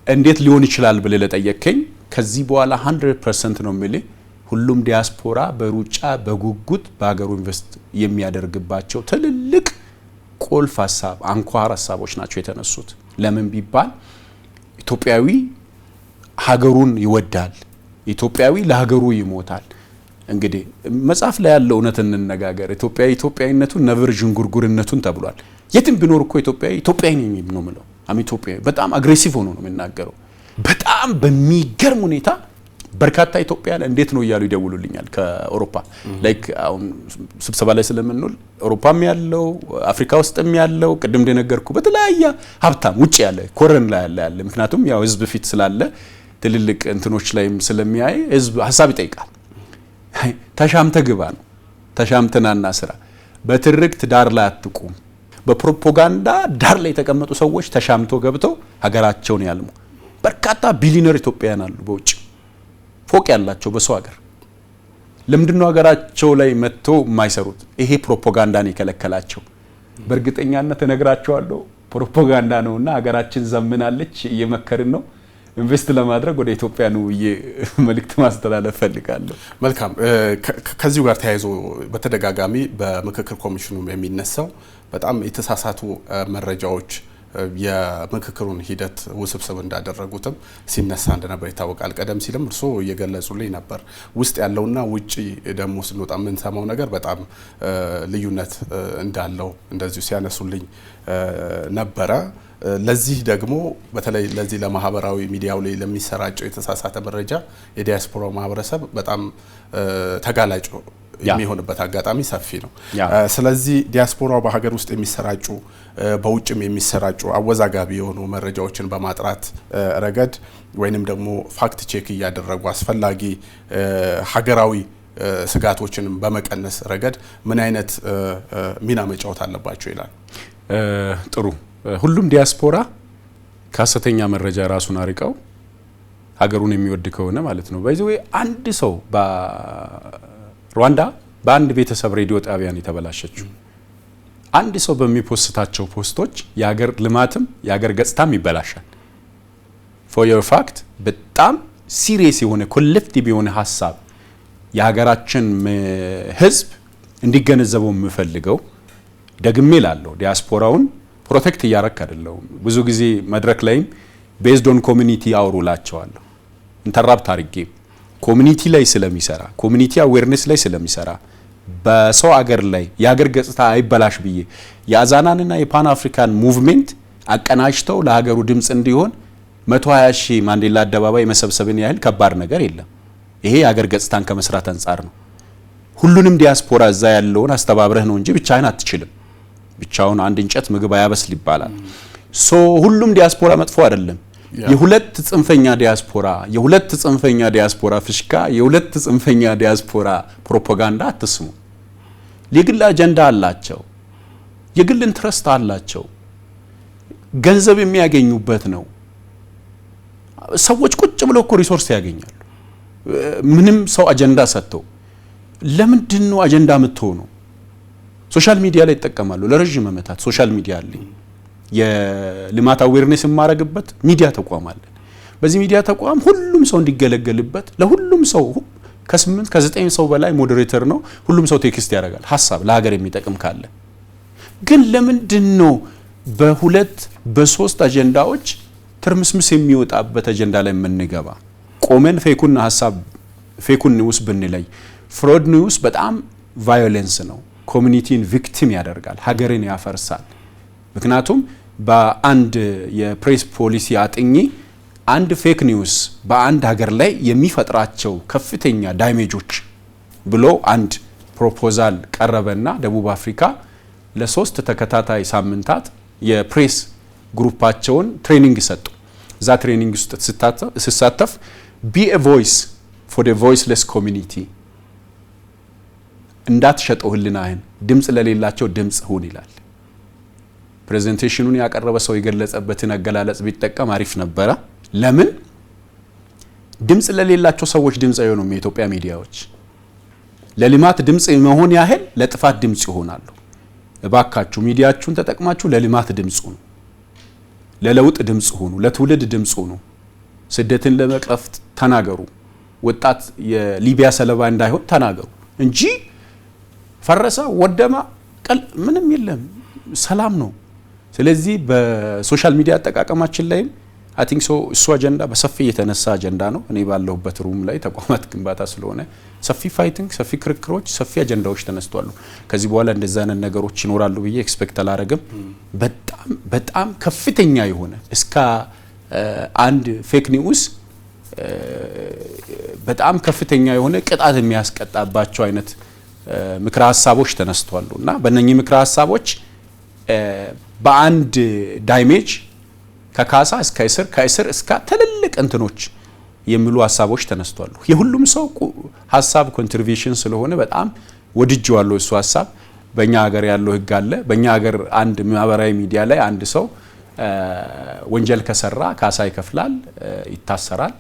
እንዴት ሊሆን ይችላል ብለ ለጠየቀኝ ከዚህ በኋላ 100% ነው የሚልህ ሁሉም ዲያስፖራ በሩጫ በጉጉት በአገሩ ኢንቨስት የሚያደርግባቸው ትልልቅ ቁልፍ ሀሳብ አንኳር ሀሳቦች ናቸው የተነሱት። ለምን ቢባል ኢትዮጵያዊ ሀገሩን ይወዳል፣ ኢትዮጵያዊ ለሀገሩ ይሞታል። እንግዲህ መጽሐፍ ላይ ያለው እውነት እንነጋገር፣ ኢትዮጵያዊነቱን ነብር ዥንጉርጉርነቱን ተብሏል። የትም ቢኖር እኮ ኢትዮጵያዊ ነኝ ነው የምለው። ኢትዮጵያዊ በጣም አግሬሲቭ ሆኖ ነው የሚናገረው። በጣም በሚገርም ሁኔታ በርካታ ኢትዮጵያውያን እንዴት ነው እያሉ ይደውሉልኛል ከአውሮፓ ላይክ አሁን ስብሰባ ላይ ስለምንውል አውሮፓም ያለው አፍሪካ ውስጥም ያለው ቅድም እንደነገርኩ በተለያየ ሀብታም ውጭ ያለ ኮረን ላይ ያለ ምክንያቱም ያው ህዝብ ፊት ስላለ ትልልቅ እንትኖች ላይም ስለሚያይ ህዝብ ሀሳብ ይጠይቃል። ተሻምተ ግባ ነው ተሻምተናና ስራ በትርክት ዳር ላይ አትቁም። በፕሮፓጋንዳ ዳር ላይ የተቀመጡ ሰዎች ተሻምቶ ገብተው ሀገራቸውን ያልሙ በርካታ ቢሊዮነር ኢትዮጵያውያን አሉ በውጭ ፎቅ ያላቸው በሰው ሀገር። ለምንድነው ሀገራቸው ላይ መጥቶ የማይሰሩት? ይሄ ፕሮፓጋንዳን የከለከላቸው። በእርግጠኛነት እነግራቸዋለሁ ፕሮፓጋንዳ ነውና ሀገራችን ዘምናለች፣ እየመከርን ነው ኢንቨስት ለማድረግ ወደ ኢትዮጵያ ነው መልእክት ማስተላለፍ ፈልጋለሁ። መልካም። ከዚሁ ጋር ተያይዞ በተደጋጋሚ በምክክር ኮሚሽኑ የሚነሳው በጣም የተሳሳቱ መረጃዎች የምክክሩን ሂደት ውስብስብ እንዳደረጉትም ሲነሳ እንደነበር ይታወቃል። ቀደም ሲልም እርሶ እየገለጹልኝ ነበር። ውስጥ ያለውና ውጪ ደግሞ ስንወጣ የምንሰማው ነገር በጣም ልዩነት እንዳለው እንደዚሁ ሲያነሱልኝ ነበረ። ለዚህ ደግሞ በተለይ ለዚህ ለማህበራዊ ሚዲያው ላይ ለሚሰራጨው የተሳሳተ መረጃ የዲያስፖራው ማህበረሰብ በጣም ተጋላጭ የሚሆንበት አጋጣሚ ሰፊ ነው። ስለዚህ ዲያስፖራው በሀገር ውስጥ የሚሰራጩ በውጭም የሚሰራጩ አወዛጋቢ የሆኑ መረጃዎችን በማጥራት ረገድ ወይንም ደግሞ ፋክት ቼክ እያደረጉ አስፈላጊ ሀገራዊ ስጋቶችን በመቀነስ ረገድ ምን አይነት ሚና መጫወት አለባቸው ይላል? ጥሩ። ሁሉም ዲያስፖራ ከሐሰተኛ መረጃ ራሱን አርቀው ሀገሩን የሚወድ ከሆነ ማለት ነው። በዚህ ወይ አንድ ሰው ሩዋንዳ በአንድ ቤተሰብ ሬዲዮ ጣቢያን የተበላሸችው አንድ ሰው በሚፖስታቸው ፖስቶች የሀገር ልማትም የሀገር ገጽታም ይበላሻል። ፎር ዮር ፋክት በጣም ሲሪየስ የሆነ ኮሌክቲቭ የሆነ ሀሳብ የሀገራችን ህዝብ እንዲገነዘበው የምፈልገው ደግሜ ላለው ዲያስፖራውን ፕሮቴክት እያረክ አይደለም። ብዙ ጊዜ መድረክ ላይም ቤዝድ ኦን ኮሚኒቲ አውሩላቸዋለሁ። ኢንተራፕት አድርጌ ኮሚኒቲ ላይ ስለሚሰራ ኮሚኒቲ አዌርነስ ላይ ስለሚሰራ በሰው አገር ላይ የሀገር ገጽታ አይበላሽ ብዬ የአዛናንና የፓን አፍሪካን ሙቭሜንት አቀናጅተው ለሀገሩ ድምጽ እንዲሆን 120 ሺህ ማንዴላ አደባባይ መሰብሰብን ያህል ከባድ ነገር የለም። ይሄ የሀገር ገጽታን ከመስራት አንጻር ነው። ሁሉንም ዲያስፖራ እዛ ያለውን አስተባብረህ ነው እንጂ ብቻህን አትችልም። ብቻውን አንድ እንጨት ምግብ አያበስል ይባላል። ሁሉም ዲያስፖራ መጥፎ አይደለም። የሁለት ጽንፈኛ ዲያስፖራ ፍሽካ፣ የሁለት ጽንፈኛ ዲያስፖራ ፕሮፓጋንዳ አትስሙ። የግል አጀንዳ አላቸው፣ የግል ኢንትረስት አላቸው፣ ገንዘብ የሚያገኙበት ነው። ሰዎች ቁጭ ብለው እኮ ሪሶርስ ያገኛሉ። ምንም ሰው አጀንዳ ሰጥተው ለምንድን ነው አጀንዳ የምትሆነው? ሶሻል ሚዲያ ላይ ይጠቀማሉ። ለረጅም ዓመታት ሶሻል ሚዲያ አለኝ። የልማት አዌርነስ የማረግበት ሚዲያ ተቋም አለ። በዚህ ሚዲያ ተቋም ሁሉም ሰው እንዲገለገልበት ለሁሉም ሰው ከ8 ከ9 ሰው በላይ ሞዴሬተር ነው። ሁሉም ሰው ቴክስት ያደርጋል ሐሳብ ለሀገር የሚጠቅም ካለ። ግን ለምንድን ነው በሁለት በሶስት አጀንዳዎች ትርምስምስ የሚወጣበት አጀንዳ ላይ የምንገባ? ቆመን ፌኩን ሐሳብ ፌኩን ኒውስ ብንለይ ፍሮድ ኒውስ በጣም ቫዮሌንስ ነው። ኮሚኒቲን ቪክቲም ያደርጋል፣ ሀገርን ያፈርሳል። ምክንያቱም በአንድ የፕሬስ ፖሊሲ አጥኚ አንድ ፌክ ኒውስ በአንድ ሀገር ላይ የሚፈጥራቸው ከፍተኛ ዳሜጆች ብሎ አንድ ፕሮፖዛል ቀረበና ደቡብ አፍሪካ ለ3 ተከታታይ ሳምንታት የፕሬስ ግሩፓቸውን ትሬኒንግ ሰጡ። እዛ ትሬኒንግ ውስጥ ሲሳተፍ be a voice for the voiceless community እንዳትሸጠው ህልናህን ድምጽ ለሌላቸው ድምጽ ሁን ይላል። ፕሬዘንቴሽኑን ያቀረበ ሰው የገለጸበትን አገላለጽ ቢጠቀም አሪፍ ነበረ። ለምን ድምጽ ለሌላቸው ሰዎች ድምጽ አይሆኑም? የኢትዮጵያ ሚዲያዎች ለልማት ድምጽ መሆን ያህል ለጥፋት ድምጽ ይሆናሉ። እባካችሁ ሚዲያችሁን ተጠቅማችሁ ለልማት ድምጽ ሁኑ፣ ለለውጥ ድምጽ ሁኑ፣ ለትውልድ ድምጽ ሁኑ። ስደትን ለመቅረፍ ተናገሩ። ወጣት የሊቢያ ሰለባ እንዳይሆን ተናገሩ እንጂ ፈረሰ ወደማ ምንም የለም፣ ሰላም ነው። ስለዚህ በሶሻል ሚዲያ አጠቃቀማችን ላይ አይ ቲንክ እሱ አጀንዳ በሰፊ የተነሳ አጀንዳ ነው። እኔ ባለሁበት ሩም ላይ ተቋማት ግንባታ ስለሆነ ሰፊ ፋይቲንግ፣ ሰፊ ክርክሮች፣ ሰፊ አጀንዳዎች ተነስተዋል። ከዚህ በኋላ እንደዛ አይነት ነገሮች ይኖራሉ ብዬ ኤክስፔክት አላረግም። በጣም ከፍተኛ የሆነ እስከ አንድ ፌክ ኒውስ በጣም ከፍተኛ የሆነ ቅጣት የሚያስቀጣባቸው አይነት ምክረ ሀሳቦች ተነስተዋል እና በእነኚህ ምክረ ሀሳቦች በአንድ ዳይሜጅ ከካሳ እስከ እስር ከእስር እስከ ትልልቅ እንትኖች የሚሉ ሀሳቦች ተነስተዋል። የሁሉም ሰው ሀሳብ ኮንትሪቢዩሽን ስለሆነ በጣም ወድጄዋለሁ። እሱ ሀሳብ በእኛ ሀገር ያለው ህግ አለ። በእኛ ሀገር አንድ ማህበራዊ ሚዲያ ላይ አንድ ሰው ወንጀል ከሰራ ካሳ ይከፍላል፣ ይታሰራል።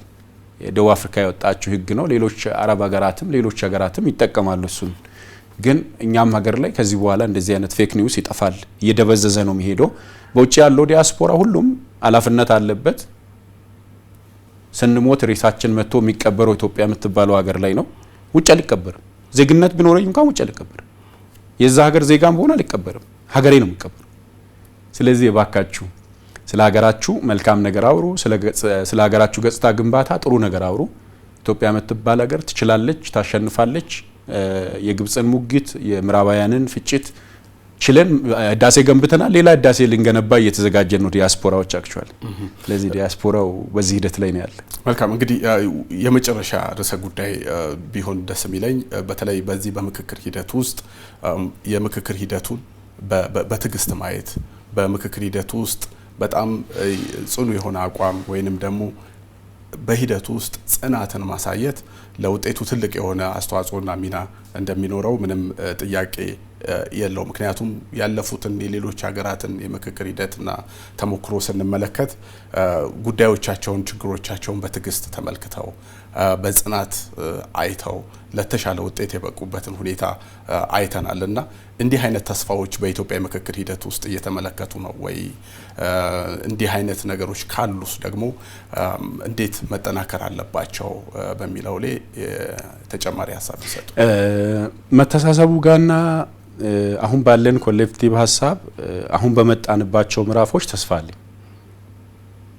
የደቡብ አፍሪካ የወጣችው ህግ ነው። ሌሎች አረብ ሀገራትም ሌሎች ሀገራትም ይጠቀማሉ እሱን። ግን እኛም ሀገር ላይ ከዚህ በኋላ እንደዚህ አይነት ፌክ ኒውስ ይጠፋል፣ እየደበዘዘ ነው የሚሄደው። በውጭ ያለው ዲያስፖራ ሁሉም ኃላፊነት አለበት። ስንሞት ሬሳችን መጥቶ የሚቀበረው ኢትዮጵያ የምትባለው ሀገር ላይ ነው። ውጭ አልቀበርም። ዜግነት ቢኖረኝ እንኳን ውጭ አልቀበርም። የዛ ሀገር ዜጋም በሆነ አልቀበርም፣ ሀገሬ ነው የሚቀበረው። ስለዚህ እባካችሁ ስለ ሀገራችሁ መልካም ነገር አውሩ። ስለ ሀገራችሁ ገጽታ ግንባታ ጥሩ ነገር አውሩ። ኢትዮጵያ የምትባል ሀገር ትችላለች፣ ታሸንፋለች። የግብፅን ሙግት የምዕራባውያንን ፍጭት ችለን ህዳሴ ገንብተናል። ሌላ ህዳሴ ልንገነባ እየተዘጋጀን ነው ዲያስፖራዎች አክቹአሊ። ስለዚህ ዲያስፖራው በዚህ ሂደት ላይ ነው ያለ። መልካም እንግዲህ የመጨረሻ ርዕሰ ጉዳይ ቢሆን ደስ የሚለኝ በተለይ በዚህ በምክክር ሂደት ውስጥ የምክክር ሂደቱን በትዕግስት ማየት፣ በምክክር ሂደቱ ውስጥ በጣም ጽኑ የሆነ አቋም ወይንም ደግሞ በሂደቱ ውስጥ ጽናትን ማሳየት ለውጤቱ ትልቅ የሆነ አስተዋጽኦና ሚና እንደሚኖረው ምንም ጥያቄ የለው። ምክንያቱም ያለፉትን የሌሎች ሀገራትን የምክክር ሂደትና ተሞክሮ ስንመለከት ጉዳዮቻቸውን፣ ችግሮቻቸውን በትዕግስት ተመልክተው በጽናት አይተው ለተሻለ ውጤት የበቁበትን ሁኔታ አይተናል እና እንዲህ አይነት ተስፋዎች በኢትዮጵያ የምክክር ሂደት ውስጥ እየተመለከቱ ነው ወይ? እንዲህ አይነት ነገሮች ካሉስ ደግሞ እንዴት መጠናከር አለባቸው በሚለው ላይ ተጨማሪ ሀሳብ ይሰጡ። መተሳሰቡ ጋርና አሁን ባለን ኮሌክቲቭ ሀሳብ አሁን በመጣንባቸው ምዕራፎች ተስፋ አለኝ።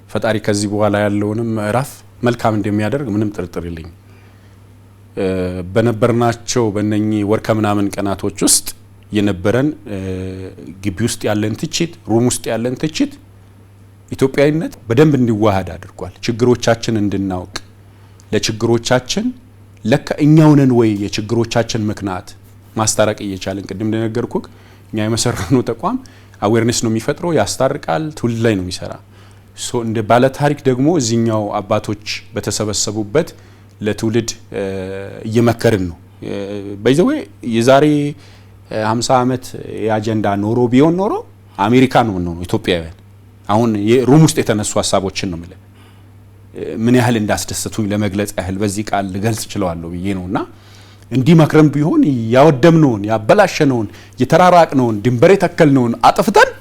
ፈጣሪ ከዚህ በኋላ ያለውንም ምዕራፍ መልካም እንደሚያደርግ ምንም ጥርጥር የለኝም። በነበርናቸው በእነኚህ ወር ከምናምን ቀናቶች ውስጥ የነበረን ግቢ ውስጥ ያለን ትችት፣ ሩም ውስጥ ያለን ትችት ኢትዮጵያዊነት በደንብ እንዲዋሃድ አድርጓል። ችግሮቻችን እንድናውቅ፣ ለችግሮቻችን ለካ እኛው ነን ወይ የችግሮቻችን ምክንያት ማስታረቅ እየቻለን። ቅድም እንደነገርኩህ እኛ የመሰረትነው ተቋም አዌርነስ ነው የሚፈጥረው፣ ያስታርቃል፣ ትውልድ ላይ ነው የሚሰራ። እንደ ባለ ታሪክ ደግሞ እዚህኛው አባቶች በተሰበሰቡበት ለትውልድ እየመከርን ነው። በይዘዌ የዛሬ 50 ዓመት የአጀንዳ ኖሮ ቢሆን ኖሮ አሜሪካ ነው ነው ኢትዮጵያውያን አሁን የሩም ውስጥ የተነሱ ሀሳቦችን ነው ማለት ምን ያህል እንዳስደሰቱኝ ለመግለጽ ያህል በዚህ ቃል ልገልጽ እችላለሁ ብዬ ነውና እንዲህ መክረም ቢሆን ያወደምነውን ያበላሸነውን የተራራቅነውን ድንበር የተከልነውን አጥፍተን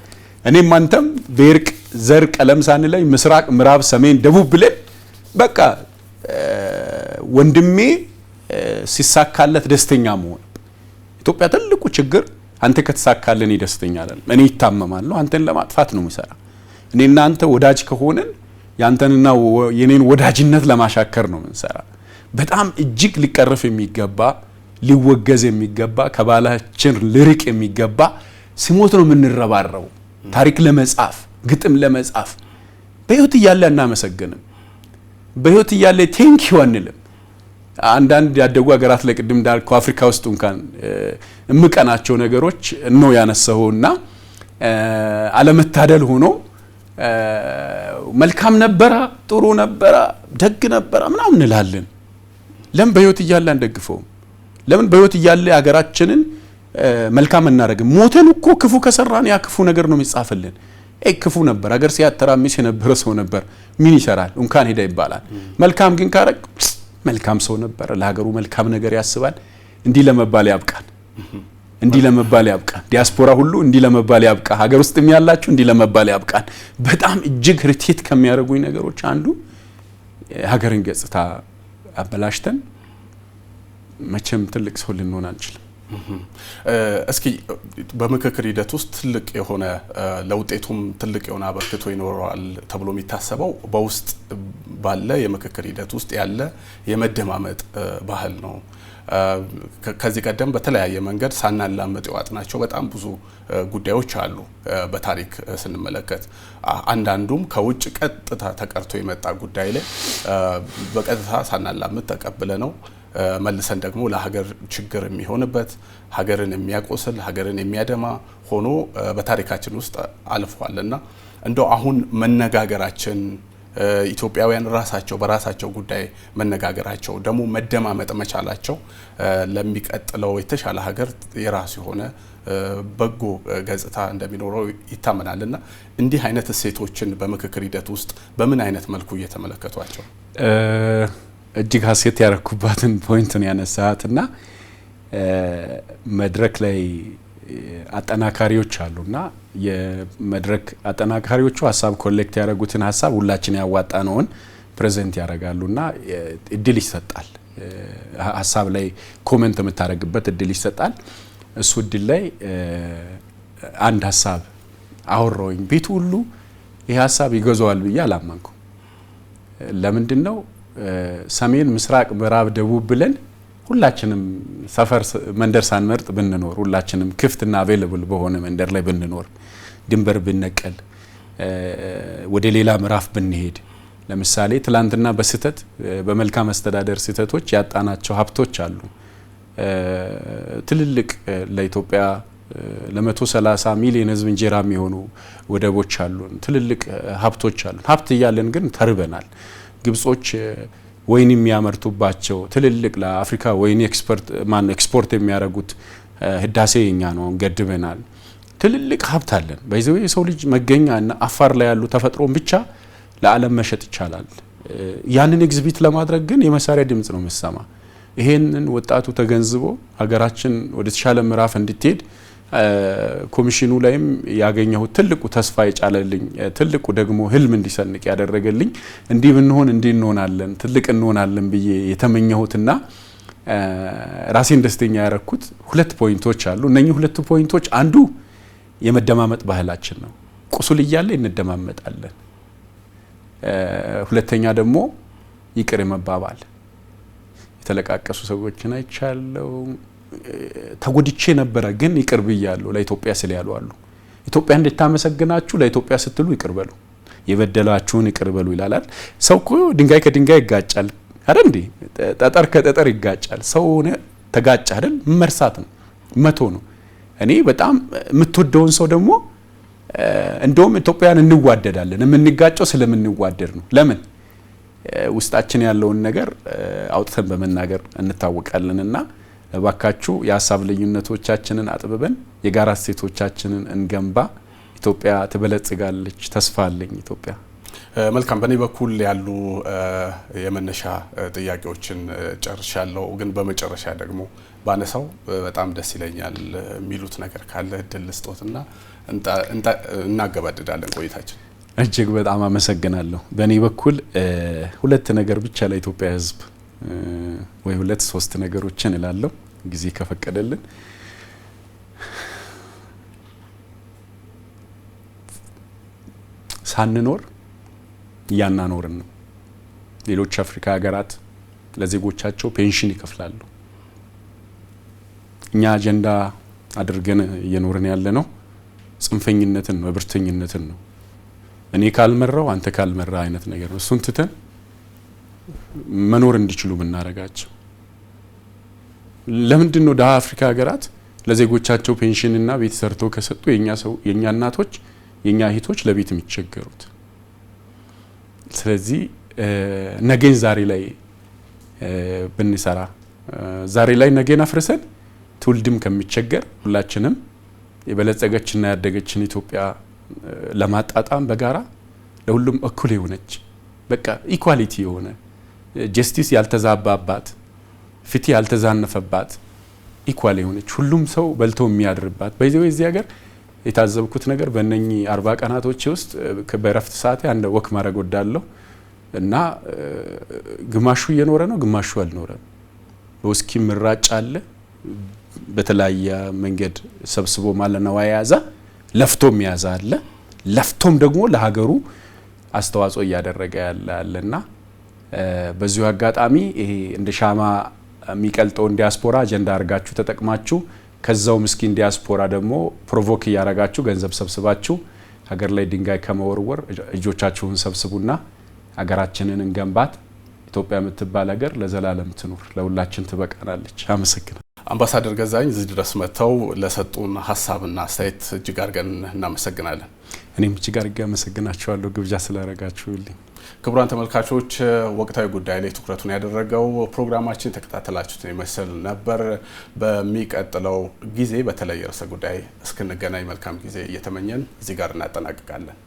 እኔም አንተም በእርቅ ዘር ቀለም ሳንለይ ምስራቅ ምዕራብ ሰሜን ደቡብ ብለን በቃ ወንድሜ ሲሳካለት ደስተኛ መሆን። ኢትዮጵያ ትልቁ ችግር አንተ ከተሳካለን ደስተኛ አይደል፣ እኔ ይታመማለሁ፣ አንተን ለማጥፋት ነው የሚሰራ። እኔና አንተ ወዳጅ ከሆነን ያንተንና የኔን ወዳጅነት ለማሻከር ነው የምንሰራ። በጣም እጅግ ሊቀርፍ የሚገባ ሊወገዝ የሚገባ ከባህላችን ልርቅ የሚገባ ሲሞት ነው የምንረባረው። ታሪክ ለመጻፍ ግጥም ለመጻፍ በህይወት እያለ እናመሰግንም፣ በህይወት እያለ ቴንኪው አንልም። አንዳንድ ያደጉ ሀገራት ላይ ቅድም እንዳልከው አፍሪካ ውስጥ እንኳን እምቀናቸው ነገሮች ነው ያነሳውና አለመታደል ሆኖ መልካም ነበረ፣ ጥሩ ነበረ፣ ደግ ነበረ ምናምን እንላለን። ለምን በህይወት እያለ አንደግፈውም? ለምን በህይወት እያለ ሀገራችንን መልካም እናደርግም? ሞተን እኮ ክፉ ከሰራን ያ ክፉ ነገር ነው የሚጻፍልን። ክፉ ነበር፣ ሀገር ሲያተራምስ የነበረ ሰው ነበር፣ ምን ይሰራል እንኳን ሄዳ ይባላል። መልካም ግን ካረግ መልካም ሰው ነበር፣ ለሀገሩ መልካም ነገር ያስባል። እንዲህ ለመባል ያብቃን፣ እንዲህ ለመባል ያብቃን። ዲያስፖራ ሁሉ እንዲህ ለመባል ያብቃ። ሀገር ውስጥም ያላችሁ እንዲህ ለመባል ያብቃን። በጣም እጅግ ሪቴት ከሚያደርጉኝ ነገሮች አንዱ ሀገርን ገጽታ አበላሽተን መቼም ትልቅ ሰው ልንሆን አንችልም። እስኪ በምክክር ሂደት ውስጥ ትልቅ የሆነ ለውጤቱም ትልቅ የሆነ አበርክቶ ይኖረዋል ተብሎ የሚታሰበው በውስጥ ባለ የምክክር ሂደት ውስጥ ያለ የመደማመጥ ባህል ነው። ከዚህ ቀደም በተለያየ መንገድ ሳናላምጥ የዋጥናቸው በጣም ብዙ ጉዳዮች አሉ። በታሪክ ስንመለከት አንዳንዱም ከውጭ ቀጥታ ተቀርቶ የመጣ ጉዳይ ላይ በቀጥታ ሳናላምጥ ተቀብለ ነው መልሰን ደግሞ ለሀገር ችግር የሚሆንበት ሀገርን የሚያቆስል ሀገርን የሚያደማ ሆኖ በታሪካችን ውስጥ አልፏልና እንደው አሁን መነጋገራችን ኢትዮጵያውያን ራሳቸው በራሳቸው ጉዳይ መነጋገራቸው ደግሞ መደማመጥ መቻላቸው ለሚቀጥለው የተሻለ ሀገር የራሱ የሆነ በጎ ገጽታ እንደሚኖረው ይታመናልና እንዲህ አይነት እሴቶችን በምክክር ሂደት ውስጥ በምን አይነት መልኩ እየተመለከቷቸው? እጅግ ሀሴት ያረኩባትን ፖይንት ነው ያነሳትና መድረክ ላይ አጠናካሪዎች አሉና የመድረክ አጠናካሪዎቹ ሀሳብ ኮሌክት ያደረጉትን ሀሳብ ሁላችን ያዋጣነውን ፕሬዘንት ያደርጋሉና እድል ይሰጣል። ሀሳብ ላይ ኮሜንት የምታደርግበት እድል ይሰጣል። እሱ እድል ላይ አንድ ሀሳብ አወራውኝ ቤቱ ሁሉ ይሄ ሀሳብ ይገዛዋል ብዬ አላመንኩም። ለምንድነው ሰሜን፣ ምስራቅ፣ ምዕራብ፣ ደቡብ ብለን ሁላችንም ሰፈር መንደር ሳንመርጥ ብንኖር ሁላችንም ክፍትና አቬለብል በሆነ መንደር ላይ ብንኖር ድንበር ብንነቀል ወደ ሌላ ምዕራፍ ብንሄድ ለምሳሌ ትላንትና በስህተት በመልካም አስተዳደር ስህተቶች ያጣናቸው ሀብቶች አሉ። ትልልቅ ለኢትዮጵያ ለ130 ሚሊዮን ህዝብ እንጀራ የሚሆኑ ወደቦች አሉን። ትልልቅ ሀብቶች አሉን። ሀብት እያለን ግን ተርበናል። ግብጾች ወይን የሚያመርቱባቸው ትልልቅ ለአፍሪካ ወይን ኤክስፖርት የሚያደርጉት ህዳሴ የኛ ነው፣ ገድበናል። ትልልቅ ሀብት አለን። በዚህ የሰው ልጅ መገኛ እና አፋር ላይ ያሉ ተፈጥሮን ብቻ ለዓለም መሸጥ ይቻላል። ያንን ኤግዚቢት ለማድረግ ግን የመሳሪያ ድምጽ ነው መሰማ። ይሄንን ወጣቱ ተገንዝቦ ሀገራችን ወደ ተሻለ ምዕራፍ እንድትሄድ ኮሚሽኑ ላይም ያገኘሁት ትልቁ ተስፋ የጫለልኝ ትልቁ ደግሞ ህልም እንዲሰንቅ ያደረገልኝ እንዲህ ብንሆን እንዲህ እንሆናለን ትልቅ እንሆናለን ብዬ የተመኘሁትና ራሴን ደስተኛ ያረኩት ሁለት ፖይንቶች አሉ። እነኚህ ሁለት ፖይንቶች አንዱ የመደማመጥ ባህላችን ነው። ቁስል እያለ እንደማመጣለን። ሁለተኛ ደግሞ ይቅር የመባባል የተለቃቀሱ ሰዎችን አይቻለው። ተጎድቼ ነበረ ግን ይቅር ብያለሁ ለኢትዮጵያ ስለ ያሉ አሉ። ኢትዮጵያ እንድታመሰግናችሁ ለኢትዮጵያ ስትሉ ይቅር በሉ፣ የበደላችሁን ይቅር በሉ ይላል። ሰው እኮ ድንጋይ ከድንጋይ ይጋጫል አይደል እንዴ? ጠጠር ከጠጠር ይጋጫል። ሰው ተጋጫ አይደል? መርሳት ነው፣ መቶ ነው። እኔ በጣም የምትወደውን ሰው ደግሞ እንደውም ኢትዮጵያን እንዋደዳለን። የምንጋጨው ስለምንዋደድ ነው። ለምን? ውስጣችን ያለውን ነገር አውጥተን በመናገር እንታወቃለንና እባካችሁ የሀሳብ ልዩነቶቻችንን አጥብበን የጋራ እሴቶቻችንን እንገንባ። ኢትዮጵያ ትበለጽጋለች፣ ተስፋ አለኝ ኢትዮጵያ። መልካም። በእኔ በኩል ያሉ የመነሻ ጥያቄዎችን ጨርሻለሁ። ግን በመጨረሻ ደግሞ ባነሳው በጣም ደስ ይለኛል የሚሉት ነገር ካለ እድል ልስጦትና እናገባድዳለን ቆይታችን። እጅግ በጣም አመሰግናለሁ። በእኔ በኩል ሁለት ነገር ብቻ ለኢትዮጵያ ሕዝብ ወይ ሁለት ሶስት ነገሮችን እላለሁ ጊዜ ከፈቀደልን። ሳንኖር ያናኖርን ነው። ሌሎች አፍሪካ ሀገራት ለዜጎቻቸው ፔንሽን ይከፍላሉ። እኛ አጀንዳ አድርገን እየኖርን ያለ ነው ጽንፈኝነትን ነው፣ ብርተኝነትን ነው። እኔ ካልመራው አንተ ካልመራ አይነት ነገር ነው። እሱን ትተን መኖር እንዲችሉ ብናረጋቸው። ለምንድን ነው ደሃ አፍሪካ ሀገራት ለዜጎቻቸው ፔንሽንና ቤት ሰርተው ከሰጡ የኛ እናቶች የኛ እህቶች ለቤት የሚቸገሩት። ስለዚህ ነገን ዛሬ ላይ ብንሰራ ዛሬ ላይ ነገን አፍርሰን ትውልድም ከሚቸገር ሁላችንም የበለጸገችና ያደገችን ኢትዮጵያ ለማጣጣም በጋራ ለሁሉም እኩል የሆነች በቃ ኢኳሊቲ የሆነ ጀስቲስ ያልተዛባባት ፍትህ ያልተዛነፈባት ኢኳል የሆነች ሁሉም ሰው በልቶ የሚያድርባት በዚህ ሀገር የታዘብኩት ነገር በእነኚህ 40 ቀናቶች ውስጥ በእረፍት ሰዓቴ አንድ ወክ ማድረግ ወዳለሁ እና ግማሹ እየኖረ ነው፣ ግማሹ አልኖረም። በውስኪ ምራጭ አለ፣ በተለያየ መንገድ ሰብስቦ ማለነው ያያዛ ለፍቶም ያዛ አለ፣ ለፍቶም ደግሞ ለሀገሩ አስተዋጽኦ እያደረገ ያለና በዚሁ አጋጣሚ ይሄ እንደ ሻማ የሚቀልጠውን ዲያስፖራ አጀንዳ አድርጋችሁ ተጠቅማችሁ ከዛው ምስኪን ዲያስፖራ ደግሞ ፕሮቮክ እያረጋችሁ ገንዘብ ሰብስባችሁ ሀገር ላይ ድንጋይ ከመወርወር እጆቻችሁን ሰብስቡና ሀገራችንን እንገንባት። ኢትዮጵያ የምትባል ሀገር ለዘላለም ትኑር፣ ለሁላችን ትበቃናለች። አመሰግናለሁ። አምባሳደር ገዛኸኝ እዚህ ድረስ መጥተው ለሰጡን ሀሳብና አስተያየት እጅግ አድርገን እናመሰግናለን። እኔም እጅግ አድርጌ አመሰግናችኋለሁ ግብዣ ስላደረጋችሁልኝ። ክቡራን ተመልካቾች ወቅታዊ ጉዳይ ላይ ትኩረቱን ያደረገው ፕሮግራማችን የተከታተላችሁትን ይመስል ነበር። በሚቀጥለው ጊዜ በተለየ ርዕሰ ጉዳይ እስክንገናኝ መልካም ጊዜ እየተመኘን እዚህ ጋር እናጠናቅቃለን።